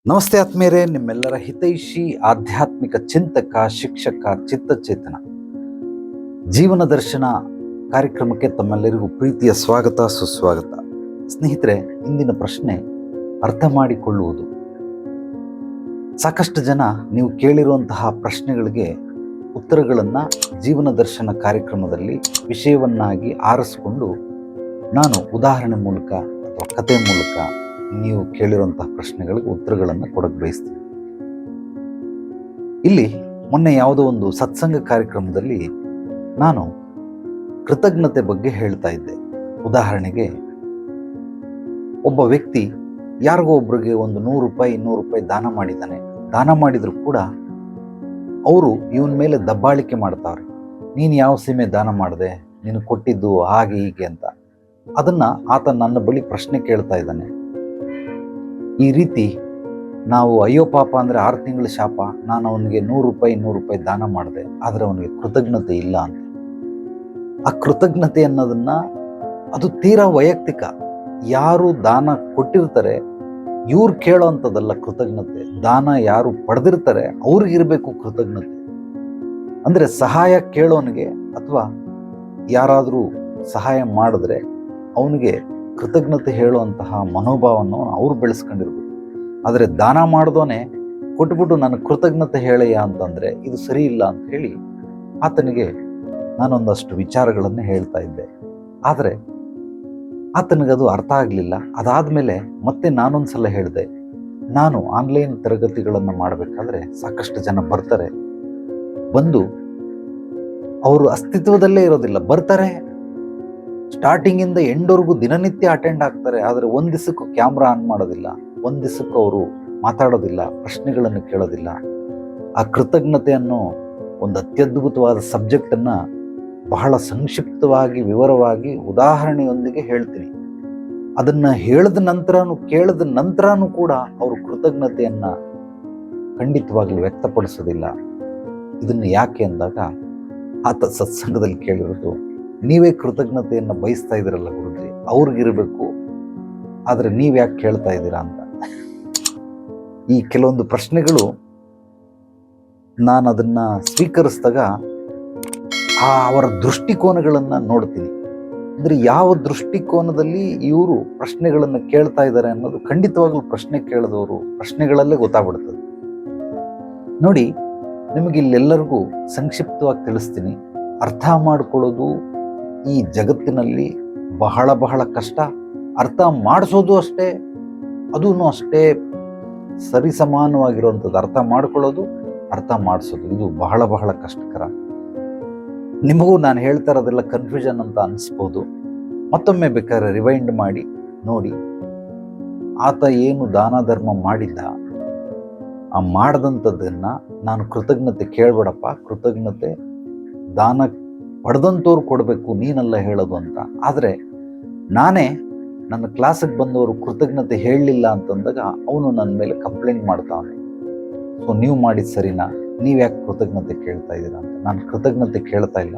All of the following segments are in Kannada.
ನಮಸ್ತೆ ಆತ್ಮೀಯರೇ, ನಿಮ್ಮೆಲ್ಲರ ಹಿತೈಷಿ ಆಧ್ಯಾತ್ಮಿಕ ಚಿಂತಕ, ಶಿಕ್ಷಕ, ಚಿತ್ತಚೇತನ ಜೀವನ ದರ್ಶನ ಕಾರ್ಯಕ್ರಮಕ್ಕೆ ತಮ್ಮೆಲ್ಲರಿಗೂ ಪ್ರೀತಿಯ ಸ್ವಾಗತ, ಸುಸ್ವಾಗತ. ಸ್ನೇಹಿತರೆ, ಇಂದಿನ ಪ್ರಶ್ನೆ ಅರ್ಥ ಮಾಡಿಕೊಳ್ಳುವುದು. ಸಾಕಷ್ಟು ಜನ ನೀವು ಕೇಳಿರುವಂತಹ ಪ್ರಶ್ನೆಗಳಿಗೆ ಉತ್ತರಗಳನ್ನು ಜೀವನ ದರ್ಶನ ಕಾರ್ಯಕ್ರಮದಲ್ಲಿ ವಿಷಯವನ್ನಾಗಿ ಆರಿಸಿಕೊಂಡು ನಾನು ಉದಾಹರಣೆ ಮೂಲಕ ಅಥವಾ ಕಥೆ ಮೂಲಕ ನೀವು ಕೇಳಿರುವಂತಹ ಪ್ರಶ್ನೆಗಳಿಗೆ ಉತ್ತರಗಳನ್ನು ಕೊಡಕ್ಕೆ ಬಯಸ್ತೀನಿ. ಇಲ್ಲಿ ಮೊನ್ನೆ ಯಾವುದೋ ಒಂದು ಸತ್ಸಂಗ ಕಾರ್ಯಕ್ರಮದಲ್ಲಿ ನಾನು ಕೃತಜ್ಞತೆ ಬಗ್ಗೆ ಹೇಳ್ತಾ ಇದ್ದೆ. ಉದಾಹರಣೆಗೆ, ಒಬ್ಬ ವ್ಯಕ್ತಿ ಯಾರಿಗೋ ಒಬ್ರಿಗೆ ಒಂದು 100 ರೂಪಾಯಿ 200 ರೂಪಾಯಿ ದಾನ ಮಾಡಿದ್ದಾನೆ. ದಾನ ಮಾಡಿದ್ರು ಕೂಡ ಅವರು ಇವನ ಮೇಲೆ ದಬ್ಬಾಳಿಕೆ ಮಾಡ್ತಾವ್ರೆ. ನೀನು ಯಾವ ಸೀಮೆ ದಾನ ಮಾಡಿದೆ, ನೀನು ಕೊಟ್ಟಿದ್ದು ಹಾಗೆ ಹೀಗೆ ಅಂತ. ಅದನ್ನ ಆತ ನನ್ನ ಬಳಿ ಪ್ರಶ್ನೆ ಕೇಳ್ತಾ ಇದ್ದಾನೆ. ಈ ರೀತಿ ನಾವು ಅಯ್ಯೋ ಪಾಪ ಅಂದರೆ 6 ತಿಂಗಳ ಶಾಪ, ನಾನು ಅವನಿಗೆ 100 ರೂಪಾಯಿ 200 ರೂಪಾಯಿ ದಾನ ಮಾಡಿದೆ, ಆದರೆ ಅವನಿಗೆ ಕೃತಜ್ಞತೆ ಇಲ್ಲ ಅಂತ. ಆ ಕೃತಜ್ಞತೆ ಅನ್ನೋದನ್ನ ಅದು ತೀರಾ ವೈಯಕ್ತಿಕ. ಯಾರು ದಾನ ಕೊಟ್ಟಿರ್ತಾರೆ ಇವ್ರು ಕೇಳೋ ಅಂಥದ್ದಲ್ಲ ಕೃತಜ್ಞತೆ. ದಾನ ಯಾರು ಪಡೆದಿರ್ತಾರೆ ಅವ್ರಿಗಿರಬೇಕು ಕೃತಜ್ಞತೆ. ಅಂದರೆ ಸಹಾಯ ಕೇಳೋನಿಗೆ ಅಥವಾ ಯಾರಾದರೂ ಸಹಾಯ ಮಾಡಿದ್ರೆ ಅವನಿಗೆ ಕೃತಜ್ಞತೆ ಹೇಳುವಂತಹ ಮನೋಭಾವವನ್ನು ಅವ್ರು ಬೆಳೆಸ್ಕೊಂಡಿರ್ಬೇಕು. ಆದರೆ ದಾನ ಮಾಡಿದವನೇ ಕೊಟ್ಬಿಟ್ಟು ನನ್ನ ಕೃತಜ್ಞತೆ ಹೇಳಯ್ಯ ಅಂತಂದರೆ ಇದು ಸರಿ ಇಲ್ಲ ಅಂತ ಹೇಳಿ ಆತನಿಗೆ ನಾನೊಂದಷ್ಟು ವಿಚಾರಗಳನ್ನು ಹೇಳ್ತಾ ಇದ್ದೆ. ಆದರೆ ಆತನಿಗದು ಅರ್ಥ ಆಗಲಿಲ್ಲ. ಅದಾದಮೇಲೆ ಮತ್ತೆ ನಾನೊಂದು ಸಲ ಹೇಳಿದೆ, ನಾನು ಆನ್ಲೈನ್ ತರಗತಿಗಳನ್ನು ಮಾಡಬೇಕಾದ್ರೆ ಸಾಕಷ್ಟು ಜನ ಬರ್ತಾರೆ, ಬಂದು ಅವರು ಅಸ್ತಿತ್ವದಲ್ಲೇ ಇರೋದಿಲ್ಲ, ಬರ್ತಾರೆ ಸ್ಟಾರ್ಟಿಂಗಿಂದ ಎಂಡ್ವರೆಗೂ ದಿನನಿತ್ಯ ಅಟೆಂಡ್ ಆಗ್ತಾರೆ. ಆದರೆ ಒಂದು ದಿವಸಕ್ಕೂ ಕ್ಯಾಮ್ರಾ ಆನ್ ಮಾಡೋದಿಲ್ಲ, ಒಂದು ದಿವಸಕ್ಕೂ ಅವರು ಮಾತಾಡೋದಿಲ್ಲ, ಪ್ರಶ್ನೆಗಳನ್ನು ಕೇಳೋದಿಲ್ಲ. ಆ ಕೃತಜ್ಞತೆ ಅನ್ನೋ ಒಂದು ಅತ್ಯದ್ಭುತವಾದ ಸಬ್ಜೆಕ್ಟನ್ನು ಬಹಳ ಸಂಕ್ಷಿಪ್ತವಾಗಿ ವಿವರವಾಗಿ ಉದಾಹರಣೆಯೊಂದಿಗೆ ಹೇಳ್ತೀನಿ. ಅದನ್ನು ಹೇಳಿದ ನಂತರನೂ ಕೇಳಿದ ನಂತರನೂ ಕೂಡ ಅವರು ಕೃತಜ್ಞತೆಯನ್ನು ಖಂಡಿತವಾಗ್ಲೂ ವ್ಯಕ್ತಪಡಿಸೋದಿಲ್ಲ. ಇದನ್ನು ಯಾಕೆ ಅಂದಾಗ ಆತ ಸತ್ಸಂಗದಲ್ಲಿ ಕೇಳಿರೋದು, ನೀವೇ ಕೃತಜ್ಞತೆಯನ್ನು ಬಯಸ್ತಾ ಇದ್ದೀರಲ್ಲ ಗುರುಜಿ, ಅವ್ರಿಗಿರಬೇಕು, ಆದರೆ ನೀವು ಯಾಕೆ ಕೇಳ್ತಾ ಇದ್ದೀರಾ ಅಂತ. ಈ ಕೆಲವೊಂದು ಪ್ರಶ್ನೆಗಳು ನಾನು ಅದನ್ನು ಸ್ವೀಕರಿಸಿದಾಗ ಅವರ ದೃಷ್ಟಿಕೋನಗಳನ್ನು ನೋಡ್ತೀನಿ. ಅಂದರೆ ಯಾವ ದೃಷ್ಟಿಕೋನದಲ್ಲಿ ಇವರು ಪ್ರಶ್ನೆಗಳನ್ನು ಕೇಳ್ತಾ ಇದ್ದಾರೆ ಅನ್ನೋದು ಖಂಡಿತವಾಗ್ಲೂ ಪ್ರಶ್ನೆ ಕೇಳಿದವರು ಪ್ರಶ್ನೆಗಳಲ್ಲೇ ಗೊತ್ತಾಗ್ಬಿಡ್ತದೆ. ನೋಡಿ, ನಿಮಗೆ ಇಲ್ಲೆಲ್ಲರಿಗೂ ಸಂಕ್ಷಿಪ್ತವಾಗಿ ತಿಳಿಸ್ತೀನಿ. ಅರ್ಥ ಮಾಡಿಕೊಳ್ಳೋದು ಈ ಜಗತ್ತಿನಲ್ಲಿ ಬಹಳ ಬಹಳ ಕಷ್ಟ. ಅರ್ಥ ಮಾಡಿಸೋದು ಅಷ್ಟೇ, ಅದೂ ಅಷ್ಟೇ ಸರಿಸಮಾನವಾಗಿರುವಂಥದ್ದು. ಅರ್ಥ ಮಾಡ್ಕೊಳ್ಳೋದು, ಅರ್ಥ ಮಾಡಿಸೋದು, ಇದು ಬಹಳ ಬಹಳ ಕಷ್ಟಕರ. ನಿಮಗೂ ನಾನು ಹೇಳ್ತಾ ಇರೋದೆಲ್ಲ ಕನ್ಫ್ಯೂಷನ್ ಅಂತ ಅನಿಸ್ಬೋದು. ಮತ್ತೊಮ್ಮೆ ಬೇಕಾದ್ರೆ ರಿವೈಂಡ್ ಮಾಡಿ ನೋಡಿ. ಆತ ಏನು ದಾನ ಧರ್ಮ ಮಾಡಿದ್ದ, ಆ ಮಾಡಿದಂಥದ್ದನ್ನು ನಾನು ಕೃತಜ್ಞತೆ ಕೇಳಬೇಡಪ್ಪ, ಕೃತಜ್ಞತೆ ದಾನ ಪಡೆದಂಥವ್ರು ಕೊಡಬೇಕು, ನೀನಲ್ಲ ಹೇಳೋದು ಅಂತ. ಆದರೆ ನಾನೇ ನನ್ನ ಕ್ಲಾಸಿಗೆ ಬಂದವರು ಕೃತಜ್ಞತೆ ಹೇಳಲಿಲ್ಲ ಅಂತಂದಾಗ ಅವನು ನನ್ನ ಮೇಲೆ ಕಂಪ್ಲೇಂಟ್ ಮಾಡ್ತಾವನೆ. ಸೊ ನೀವು ಮಾಡಿದ ಸರಿನಾ, ನೀವು ಯಾಕೆ ಕೃತಜ್ಞತೆ ಕೇಳ್ತಾ ಇದ್ದೀರಾ ಅಂತ. ನಾನು ಕೃತಜ್ಞತೆ ಕೇಳ್ತಾ ಇಲ್ಲ,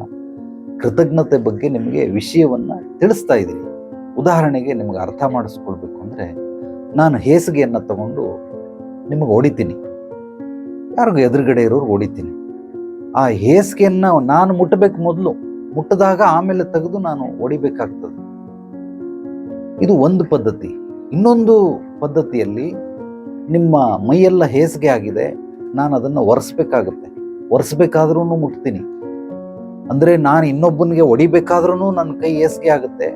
ಕೃತಜ್ಞತೆ ಬಗ್ಗೆ ನಿಮಗೆ ವಿಷಯವನ್ನು ತಿಳಿಸ್ತಾ ಇದ್ದೀನಿ. ಉದಾಹರಣೆಗೆ ನಿಮಗೆ ಅರ್ಥ ಮಾಡಿಸ್ಕೊಳ್ಬೇಕು ಅಂದರೆ, ನಾನು ಹೇಸಿಗೆಯನ್ನು ತಗೊಂಡು ನಿಮಗೆ ಹೊಡಿತೀನಿ, ಯಾರಿಗೂ ಎದುರುಗಡೆ ಇರೋರು ಹೊಡಿತೀನಿ. ಆ ಹೇಸಿಗೆಯನ್ನು ನಾನು ಮುಟ್ಟಬೇಕು, ಮೊದಲು ಮುಟ್ಟಿದಾಗ ಆಮೇಲೆ ತೆಗೆದು ನಾನು ಹೊಡಿಬೇಕಾಗ್ತದೆ. ಇದು ಒಂದು ಪದ್ಧತಿ. ಇನ್ನೊಂದು ಪದ್ಧತಿಯಲ್ಲಿ ನಿಮ್ಮ ಮೈಯೆಲ್ಲ ಹೇಸಿಗೆ ಆಗಿದೆ, ನಾನು ಅದನ್ನು ಒರೆಸ್ಬೇಕಾಗುತ್ತೆ, ಒರೆಸ್ಬೇಕಾದ್ರೂ ಮುಟ್ತೀನಿ. ಅಂದರೆ ನಾನು ಇನ್ನೊಬ್ಬನಿಗೆ ಹೊಡಿಬೇಕಾದ್ರೂ ನನ್ನ ಕೈ ಹೇಸಿಗೆ ಆಗುತ್ತೆ.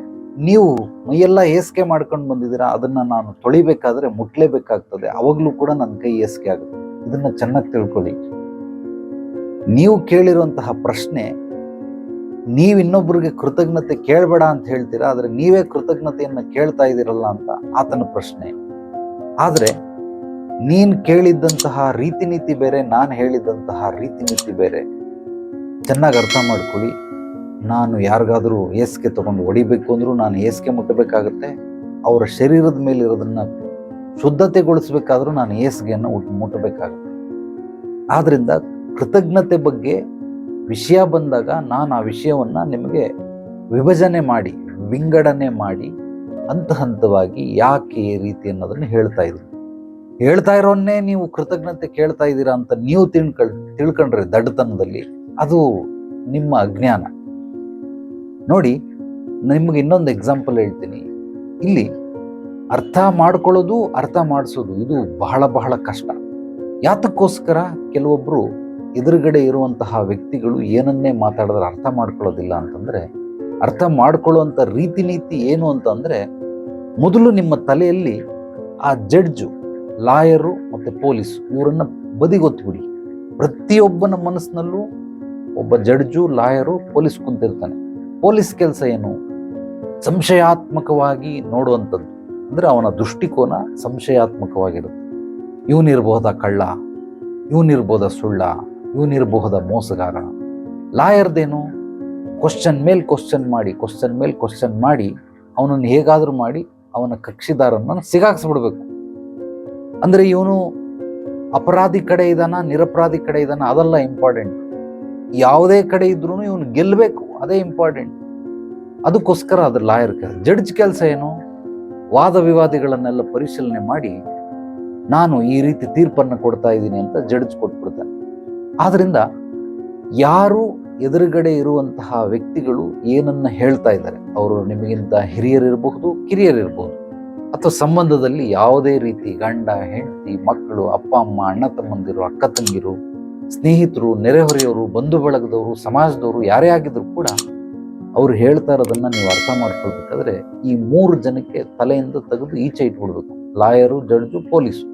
ನೀವು ಮೈಯೆಲ್ಲ ಹೇಸಿಗೆ ಮಾಡ್ಕೊಂಡು ಬಂದಿದ್ದೀರಾ, ಅದನ್ನು ನಾನು ತೊಳಿಬೇಕಾದ್ರೆ ಮುಟ್ಲೇಬೇಕಾಗ್ತದೆ, ಅವಾಗಲೂ ಕೂಡ ನನ್ನ ಕೈ ಹೇಸಿಗೆ ಆಗುತ್ತೆ. ಇದನ್ನು ಚೆನ್ನಾಗಿ ತಿಳ್ಕೊಳ್ಳಿ. ನೀವು ಕೇಳಿರುವಂತಹ ಪ್ರಶ್ನೆ, ನೀವು ಇನ್ನೊಬ್ಬರಿಗೆ ಕೃತಜ್ಞತೆ ಕೇಳಬೇಡ ಅಂತ ಹೇಳ್ತೀರಾ, ಆದರೆ ನೀವೇ ಕೃತಜ್ಞತೆಯನ್ನು ಕೇಳ್ತಾ ಇದ್ದೀರಲ್ಲ ಅಂತ ಆತನ ಪ್ರಶ್ನೆ. ಆದರೆ ನೀನು ಕೇಳಿದ್ದಂತಹ ರೀತಿ ನೀತಿ ಬೇರೆ, ನಾನು ಹೇಳಿದ್ದಂತಹ ರೀತಿ ನೀತಿ ಬೇರೆ. ಚೆನ್ನಾಗಿ ಅರ್ಥ ಮಾಡ್ಕೊಳ್ಳಿ. ನಾನು ಯಾರಿಗಾದರೂ ಹೇಸಿಗೆ ತಗೊಂಡು ಹೊಡಿಬೇಕು ಅಂದರೂ ನಾನು ಹೇಸಿಗೆ ಮುಟ್ಟಬೇಕಾಗತ್ತೆ. ಅವರ ಶರೀರದ ಮೇಲೆ ಇರೋದನ್ನು ಶುದ್ಧತೆಗೊಳಿಸ್ಬೇಕಾದ್ರೂ ನಾನು ಹೇಸಿಗೆಯನ್ನು ಮುಟ್ಟಬೇಕಾಗುತ್ತೆ. ಆದ್ದರಿಂದ ಕೃತಜ್ಞತೆ ಬಗ್ಗೆ ವಿಷಯ ಬಂದಾಗ ನಾನು ಆ ವಿಷಯವನ್ನು ನಿಮಗೆ ವಿಭಜನೆ ಮಾಡಿ, ವಿಂಗಡಣೆ ಮಾಡಿ, ಹಂತ ಹಂತವಾಗಿ ಯಾಕೆ ಈ ರೀತಿ ಅನ್ನೋದನ್ನು ಹೇಳ್ತಾ ಇದ್ದೀನಿ. ಹೇಳ್ತಾ ಇರೋನ್ನೇ ನೀವು ಕೃತಜ್ಞತೆ ಕೇಳ್ತಾ ಇದ್ದೀರಾ ಅಂತ ನೀವು ತಿಳ್ಕೊಂಡ್ರೆ ದಡ್ಡತನದಲ್ಲಿ, ಅದು ನಿಮ್ಮ ಅಜ್ಞಾನ. ನೋಡಿ, ನಿಮ್ಗೆ ಇನ್ನೊಂದು ಎಕ್ಸಾಂಪಲ್ ಹೇಳ್ತೀನಿ. ಇಲ್ಲಿ ಅರ್ಥ ಮಾಡ್ಕೊಳ್ಳೋದು, ಅರ್ಥ ಮಾಡಿಸೋದು ಇದು ಬಹಳ ಬಹಳ ಕಷ್ಟ. ಯಾತಕ್ಕೋಸ್ಕರ ಕೆಲವೊಬ್ರು ಎದುರುಗಡೆ ಇರುವಂತಹ ವ್ಯಕ್ತಿಗಳು ಏನನ್ನೇ ಮಾತಾಡಿದ್ರೆ ಅರ್ಥ ಮಾಡ್ಕೊಳ್ಳೋದಿಲ್ಲ ಅಂತಂದ್ರೆ, ಅರ್ಥ ಮಾಡ್ಕೊಳ್ಳುವಂಥ ರೀತಿ ನೀತಿ ಏನು ಅಂತಂದ್ರೆ, ಮೊದಲು ನಿಮ್ಮ ತಲೆಯಲ್ಲಿ ಆ ಜಡ್ಜು, ಲಾಯರು ಮತ್ತು ಪೊಲೀಸ್ ಇವರನ್ನ ಬದಿಗೊತ್ಬಿಡಿ. ಪ್ರತಿಯೊಬ್ಬನ ಮನಸ್ಸಿನಲ್ಲೂ ಒಬ್ಬ ಜಡ್ಜು, ಲಾಯರು, ಪೊಲೀಸ್ ಕುಂತಿರ್ತಾನೆ. ಪೊಲೀಸ್ ಕೆಲಸ ಏನು? ಸಂಶಯಾತ್ಮಕವಾಗಿ ನೋಡುವಂಥದ್ದು. ಅಂದರೆ ಅವನ ದೃಷ್ಟಿಕೋನ ಸಂಶಯಾತ್ಮಕವಾಗಿರುತ್ತೆ. ಇವನಿರ್ಬಹುದ ಕಳ್ಳ, ಇವನಿರ್ಬೋದ ಸುಳ್ಳ, ಇವನಿರ್ಬಹುದ ಮೋಸಗಾರ. ಲಾಯರ್ದೇನು? ಕ್ವಶನ್ ಮೇಲೆ ಕ್ವಶನ್ ಮಾಡಿ ಅವನನ್ನು ಹೇಗಾದರೂ ಮಾಡಿ ಅವನ ಕಕ್ಷಿದಾರನ್ನು ಸಿಗಾಕ್ಸ್ಬಿಡ್ಬೇಕು. ಅಂದರೆ ಇವನು ಅಪರಾಧಿ ಕಡೆ ಇದ್ದಾನ, ನಿರಪರಾಧಿ ಕಡೆ ಇದ್ದಾನ, ಅದೆಲ್ಲ ಇಂಪಾರ್ಟೆಂಟ್. ಯಾವುದೇ ಕಡೆ ಇದ್ರೂ ಇವನು ಗೆಲ್ಲಬೇಕು, ಅದೇ ಇಂಪಾರ್ಟೆಂಟ್. ಅದಕ್ಕೋಸ್ಕರ ಅದು ಲಾಯರ್ ಕೆಲಸ. ಜಡ್ಜ್ ಕೆಲಸ ಏನು? ವಾದ ವಿವಾದಿಗಳನ್ನೆಲ್ಲ ಪರಿಶೀಲನೆ ಮಾಡಿ ನಾನು ಈ ರೀತಿ ತೀರ್ಪನ್ನು ಕೊಡ್ತಾ ಇದ್ದೀನಿ ಅಂತ ಜಡ್ಜ್ ಕೊಟ್ಬಿಡ್ತಾನೆ. ಆದ್ರಿಂದ ಯಾರು ಎದುರುಗಡೆ ಇರುವಂತಹ ವ್ಯಕ್ತಿಗಳು ಏನನ್ನ ಹೇಳ್ತಾ ಇದ್ದಾರೆ, ಅವರು ನಿಮಗಿಂತ ಹಿರಿಯರಿರಬಹುದು, ಕಿರಿಯರಿರಬಹುದು, ಅಥವಾ ಸಂಬಂಧದಲ್ಲಿ ಯಾವುದೇ ರೀತಿ ಗಂಡ ಹೆಂಡತಿ, ಮಕ್ಕಳು, ಅಪ್ಪ ಅಮ್ಮ, ಅಣ್ಣ ತಮ್ಮಂದಿರು, ಅಕ್ಕ ತಂಗಿರು, ಸ್ನೇಹಿತರು, ನೆರೆಹೊರೆಯವರು, ಬಂಧು ಬಳಗದವರು, ಸಮಾಜದವರು, ಯಾರೇ ಆಗಿದ್ರು ಕೂಡ ಅವ್ರು ಹೇಳ್ತಾ ಇರೋದನ್ನ ನೀವು ಅರ್ಥ ಮಾಡ್ಕೊಳ್ಬೇಕಾದ್ರೆ ಈ 3 ಜನಕ್ಕೆ ತಲೆಯಿಂದ ತೆಗೆದು ಈಚೆ ಇಟ್ಬಿಡ್ಬೇಕು. Lawyer, judge, police.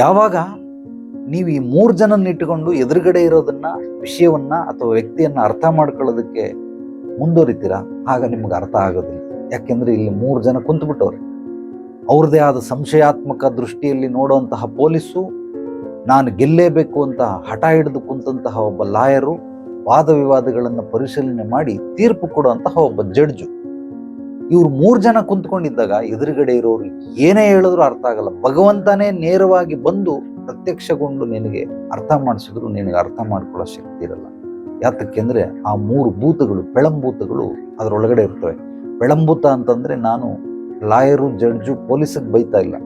ಯಾವಾಗ ನೀವು ಈ 3 ಜನನ್ನ ಇಟ್ಟುಕೊಂಡು ಎದುರುಗಡೆ ಇರೋದನ್ನ, ವಿಷಯವನ್ನ ಅಥವಾ ವ್ಯಕ್ತಿಯನ್ನ ಅರ್ಥ ಮಾಡ್ಕೊಳ್ಳೋದಕ್ಕೆ ಮುಂದುವರಿತೀರಾ, ಆಗ ನಿಮ್ಗೆ ಅರ್ಥ ಆಗೋದಿಲ್ಲ. ಯಾಕೆಂದ್ರೆ ಇಲ್ಲಿ 3 ಜನ ಕುಂತ್ಬಿಟ್ಟವ್ರೆ. ಅವ್ರದ್ದೇ ಆದ ಸಂಶಯಾತ್ಮಕ ದೃಷ್ಟಿಯಲ್ಲಿ ನೋಡುವಂತಹ ಪೊಲೀಸು, ನಾನು ಗೆಲ್ಲೇಬೇಕು ಅಂತ ಹಠ ಹಿಡಿದು ಕುಂತಹ ಒಬ್ಬ ಲಾಯರು, ವಾದ ವಿವಾದಗಳನ್ನು ಪರಿಶೀಲನೆ ಮಾಡಿ ತೀರ್ಪು ಕೊಡುವಂತಹ ಒಬ್ಬ ಜಡ್ಜು. ಇವ್ರು 3 ಜನ ಕುಂತ್ಕೊಂಡಿದ್ದಾಗ ಎದುರುಗಡೆ ಇರೋರು ಏನೇ ಹೇಳಿದ್ರು ಅರ್ಥ ಆಗಲ್ಲ. ಭಗವಂತನೇ ನೇರವಾಗಿ ಬಂದು ಪ್ರತ್ಯಕ್ಷಗೊಂಡು ನಿನಗೆ ಅರ್ಥ ಮಾಡಿಸಿದ್ರು ನಿನಗೆ ಅರ್ಥ ಮಾಡ್ಕೊಳ್ಳೋ ಶಕ್ತಿ ಇರಲ್ಲ. ಯಾತಕ್ಕೆಂದ್ರೆ ಆ 3 ಭೂತಗಳು, ಪೆಳಂಭೂತಗಳು ಅದರೊಳಗಡೆ ಇರ್ತವೆ. ಪೆಳಂಭೂತ ಅಂತಂದ್ರೆ ನಾನು ಲಾಯರು, ಜಡ್ಜು, ಪೊಲೀಸಿಗೆ ಬೈತಾ ಇಲ್ಲ.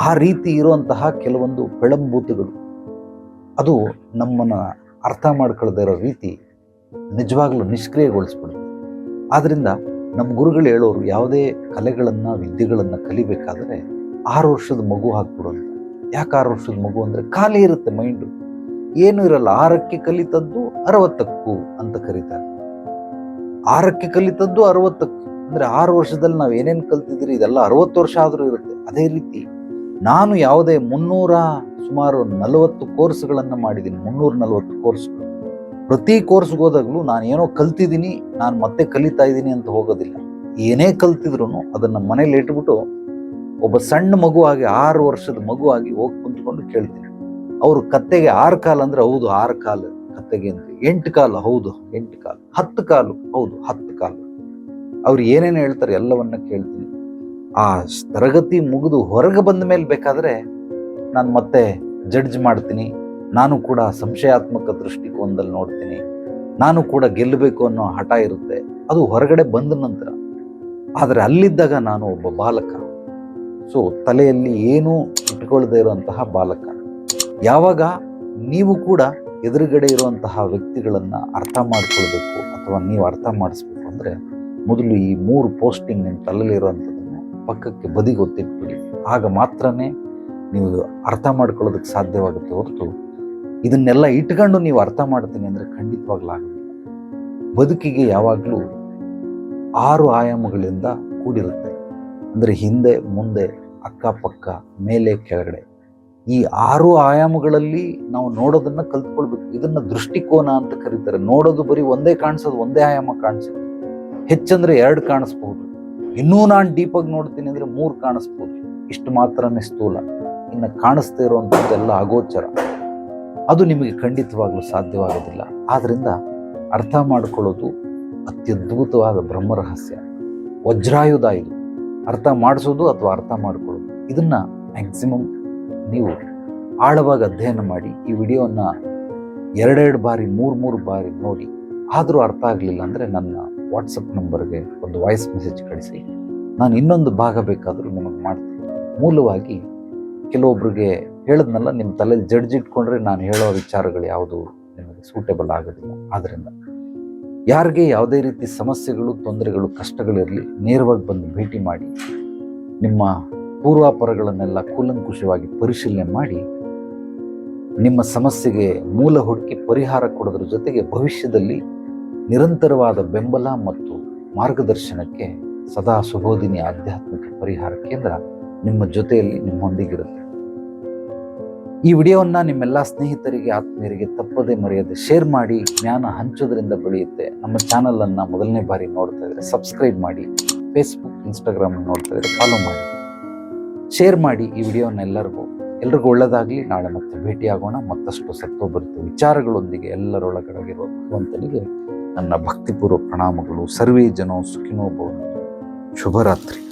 ಆ ರೀತಿ ಇರುವಂತಹ ಕೆಲವೊಂದು ಪೆಳಂಭೂತಗಳು ಅದು ನಮ್ಮನ್ನ ಅರ್ಥ ಮಾಡ್ಕೊಳ್ಳದೇ ಇರೋ ರೀತಿ ನಿಜವಾಗ್ಲೂ ನಿಷ್ಕ್ರಿಯಗೊಳಿಸ್ಬಿಡುತ್ತೆ. ಆದ್ರಿಂದ ನಮ್ಮ ಗುರುಗಳು ಹೇಳೋರು, ಯಾವುದೇ ಕಲೆಗಳನ್ನು, ವಿದ್ಯೆಗಳನ್ನು ಕಲಿಬೇಕಾದ್ರೆ 6 ವರ್ಷದ ಮಗು ಹಾಕ್ಬಿಡೋದು. ಯಾಕೆ 6 ವರ್ಷದ ಮಗು ಅಂದರೆ ಖಾಲಿ ಇರುತ್ತೆ ಮೈಂಡು, ಏನು ಇರಲ್ಲ. 6ಕ್ಕೆ ಕಲಿತದ್ದು 60ಕ್ಕೂ ಅಂತ ಕರೀತಾರೆ. 6ಕ್ಕೆ ಕಲಿತದ್ದು 60ಕ್ಕೂ ಅಂದರೆ 6 ವರ್ಷದಲ್ಲಿ ನಾವು ಏನೇನು ಕಲ್ತಿದ್ರಿ ಇದೆಲ್ಲ 60 ವರ್ಷ ಆದರೂ ಇರುತ್ತೆ. ಅದೇ ರೀತಿ ನಾನು ಯಾವುದೇ ಸುಮಾರು 40 ಕೋರ್ಸ್ಗಳನ್ನು ಮಾಡಿದ್ದೀನಿ, 340 ಕೋರ್ಸ್ಗಳು. ಪ್ರತಿ ಕೋರ್ಸ್ಗೆ ಹೋದಾಗಲೂ ನಾನು ಏನೋ ಕಲ್ತಿದ್ದೀನಿ, ನಾನು ಮತ್ತೆ ಕಲಿತಾ ಇದ್ದೀನಿ ಅಂತ ಹೋಗೋದಿಲ್ಲ. ಏನೇ ಕಲ್ತಿದ್ರು ಅದನ್ನು ಮನೇಲಿ ಇಟ್ಬಿಟ್ಟು ಒಬ್ಬ ಸಣ್ಣ ಮಗುವಾಗಿ, 6 ವರ್ಷದ ಮಗುವಾಗಿ ಹೋಗಿ ಕುಂತ್ಕೊಂಡು ಕೇಳ್ತೀನಿ. ಅವರು ಕತ್ತೆಗೆ 6 ಕಾಲು ಅಂದರೆ ಹೌದು 6 ಕಾಲು ಕತ್ತೆಗೆ ಅಂತ. 8 ಕಾಲು ಹೌದು 8 ಕಾಲು. 10 ಕಾಲು ಹೌದು 10 ಕಾಲು. ಅವ್ರು ಏನೇನು ಹೇಳ್ತಾರೆ ಎಲ್ಲವನ್ನ ಕೇಳ್ತೀನಿ. ಆ ತರಗತಿ ಮುಗಿದು ಹೊರಗೆ ಬಂದ ಮೇಲೆ ಬೇಕಾದರೆ ನಾನು ಮತ್ತೆ ಜಡ್ಜ್ ಮಾಡ್ತೀನಿ. ನಾನು ಕೂಡ ಸಂಶಯಾತ್ಮಕ ದೃಷ್ಟಿಕೋನದಲ್ಲಿ ನೋಡ್ತೀನಿ. ನಾನು ಕೂಡ ಗೆಲ್ಲಬೇಕು ಅನ್ನೋ ಹಠ ಇರುತ್ತೆ, ಅದು ಹೊರಗಡೆ ಬಂದ ನಂತರ. ಆದರೆ ಅಲ್ಲಿದ್ದಾಗ ನಾನು ಒಬ್ಬ ಬಾಲಕ. ಸೊ ತಲೆಯಲ್ಲಿ ಏನೂ ಇಟ್ಕೊಳ್ಳದೆ ಇರುವಂತಹ ಬಾಲಕ. ಯಾವಾಗ ನೀವು ಕೂಡ ಎದುರುಗಡೆ ಇರುವಂತಹ ವ್ಯಕ್ತಿಗಳನ್ನು ಅರ್ಥ ಮಾಡ್ಕೊಳ್ಬೇಕು ಅಥವಾ ನೀವು ಅರ್ಥ ಮಾಡಿಸ್ಬೇಕು ಅಂದರೆ ಮೊದಲು ಈ 3 ಪೋಸ್ಟಿಂಗ್ ನಿಮ್ಮ ತಲೆಯಲ್ಲಿರುವಂಥದ್ದನ್ನು ಪಕ್ಕಕ್ಕೆ ಬದಿಗೆ ಒತ್ತಿಟ್ಬಿಡಿ. ಆಗ ಮಾತ್ರನೇ ನೀವು ಅರ್ಥ ಮಾಡ್ಕೊಳ್ಳೋದಕ್ಕೆ ಸಾಧ್ಯವಾಗುತ್ತೆ ಹೊರತು ಇದನ್ನೆಲ್ಲ ಇಟ್ಕೊಂಡು ನೀವು ಅರ್ಥ ಮಾಡ್ತೀನಿ ಅಂದರೆ ಖಂಡಿತವಾಗ್ಲೂ ಆಗೋದಿಲ್ಲ. ಬದುಕಿಗೆ ಯಾವಾಗಲೂ 6 ಆಯಾಮಗಳಿಂದ ಕೂಡಿರುತ್ತೆ. ಅಂದರೆ ಹಿಂದೆ, ಮುಂದೆ, ಅಕ್ಕಪಕ್ಕ, ಮೇಲೆ, ಕೆಳಗಡೆ. ಈ 6 ಆಯಾಮಗಳಲ್ಲಿ ನಾವು ನೋಡೋದನ್ನ ಕಲ್ತ್ಕೊಳ್ಬೇಕು. ಇದನ್ನ ದೃಷ್ಟಿಕೋನ ಅಂತ ಕರೀತಾರೆ. ನೋಡೋದು ಬರೀ ಒಂದೇ ಕಾಣಿಸೋದು, ಒಂದೇ ಆಯಾಮ ಕಾಣಿಸೋದು. ಹೆಚ್ಚಂದ್ರೆ 2 ಕಾಣಿಸ್ಬಹುದು. ಇನ್ನೂ ನಾನು ಡೀಪಾಗಿ ನೋಡ್ತೀನಿ ಅಂದರೆ 3 ಕಾಣಿಸ್ಬೋದು. ಇಷ್ಟು ಮಾತ್ರನೇ ಸ್ಥೂಲ. ಇನ್ನು ಕಾಣಿಸ್ತಾ ಇರುವಂಥದ್ದೆಲ್ಲ ಅಗೋಚರ. ಅದು ನಿಮಗೆ ಖಂಡಿತವಾಗ್ಲೂ ಸಾಧ್ಯವಾಗೋದಿಲ್ಲ. ಆದ್ರಿಂದ ಅರ್ಥ ಮಾಡ್ಕೊಳ್ಳೋದು ಅತ್ಯದ್ಭುತವಾದ ಬ್ರಹ್ಮರಹಸ್ಯ, ವಜ್ರಾಯುಧ ಇದು. ಅರ್ಥ ಮಾಡಿಸೋದು ಅಥವಾ ಅರ್ಥ ಮಾಡ್ಕೊಳ್ಳೋದು, ಇದನ್ನ ಮ್ಯಾಕ್ಸಿಮಮ್ ನೀವು ಆಳವಾಗಿ ಅಧ್ಯಯನ ಮಾಡಿ. ಈ ವಿಡಿಯೋನ 2 ಬಾರಿ 3 ಬಾರಿ ನೋಡಿ. ಆದರೂ ಅರ್ಥ ಆಗಲಿಲ್ಲ ಅಂದರೆ ನನ್ನ ವಾಟ್ಸಪ್ ನಂಬರ್ಗೆ ಒಂದು ವಾಯ್ಸ್ ಮೆಸೇಜ್ ಕಳಿಸಿ. ನಾನು ಇನ್ನೊಂದು ಭಾಗ ಬೇಕಾದರೂ ನಿಮಗೆ ಮಾಡ್ತೀನಿ. ಮೂಲವಾಗಿ ಕೆಲವೊಬ್ರಿಗೆ ಹೇಳಿದ್ನಲ್ಲ, ನಿಮ್ಮ ತಲೆಯಲ್ಲಿ ಜಡ್ಜ್ ಇಟ್ಕೊಂಡ್ರೆ ನಾನು ಹೇಳೋ ವಿಚಾರಗಳು ಯಾವುದು ನಿಮಗೆ ಸೂಟೇಬಲ್ ಆಗೋದಿಲ್ಲ. ಆದ್ದರಿಂದ ಯಾರಿಗೆ ಯಾವುದೇ ರೀತಿ ಸಮಸ್ಯೆಗಳು, ತೊಂದರೆಗಳು, ಕಷ್ಟಗಳಿರಲಿ, ನೇರವಾಗಿ ಬಂದು ಭೇಟಿ ಮಾಡಿ ನಿಮ್ಮ ಪೂರ್ವಾಪರಗಳನ್ನೆಲ್ಲ ಕೂಲಂಕುಷವಾಗಿ ಪರಿಶೀಲನೆ ಮಾಡಿ ನಿಮ್ಮ ಸಮಸ್ಯೆಗೆ ಮೂಲ ಹುಡುಕಿ ಪರಿಹಾರ ಕೊಡೋದ್ರ ಜೊತೆಗೆ ಭವಿಷ್ಯದಲ್ಲಿ ನಿರಂತರವಾದ ಬೆಂಬಲ ಮತ್ತು ಮಾರ್ಗದರ್ಶನಕ್ಕೆ ಸದಾ ಸುಬೋಧಿನಿ ಆಧ್ಯಾತ್ಮಿಕ ಪರಿಹಾರ ಕೇಂದ್ರ ನಿಮ್ಮ ಜೊತೆಯಲ್ಲಿ ನಿಮ್ಮೊಂದಿಗಿರುತ್ತೆ. ಈ ವಿಡಿಯೋವನ್ನು ನಿಮ್ಮೆಲ್ಲ ಸ್ನೇಹಿತರಿಗೆ, ಆತ್ಮೀಯರಿಗೆ ತಪ್ಪದೇ ಮರೆಯದೆ ಶೇರ್ ಮಾಡಿ. ಜ್ಞಾನ ಹಂಚೋದ್ರಿಂದ ಬೆಳೆಯುತ್ತೆ. ನಮ್ಮ ಚಾನಲನ್ನು ಮೊದಲನೇ ಬಾರಿ ನೋಡ್ತಾ ಇದ್ರೆ ಸಬ್ಸ್ಕ್ರೈಬ್ ಮಾಡಿ. ಫೇಸ್ಬುಕ್, ಇನ್ಸ್ಟಾಗ್ರಾಮ್ ನೋಡ್ತಾ ಇದ್ರೆ ಫಾಲೋ ಮಾಡಿ. ಶೇರ್ ಮಾಡಿ ಈ ವಿಡಿಯೋನ ಎಲ್ರಿಗೂ ಒಳ್ಳೆಯದಾಗಲಿ. ನಾಳೆ ಮತ್ತೆ ಭೇಟಿಯಾಗೋಣ ಮತ್ತಷ್ಟು ಸತ್ವಭರಿತ ವಿಚಾರಗಳೊಂದಿಗೆ. ಎಲ್ಲರೊಳಗಡೆಗಿರುವ ಭಗವಂತನಿಗೆ ನನ್ನ ಭಕ್ತಿಪೂರ್ವ ಪ್ರಣಾಮಗಳು. ಸರ್ವೇ ಜನೋ ಸುಖಿನೋ ಭವಂತು. ಶುಭರಾತ್ರಿ.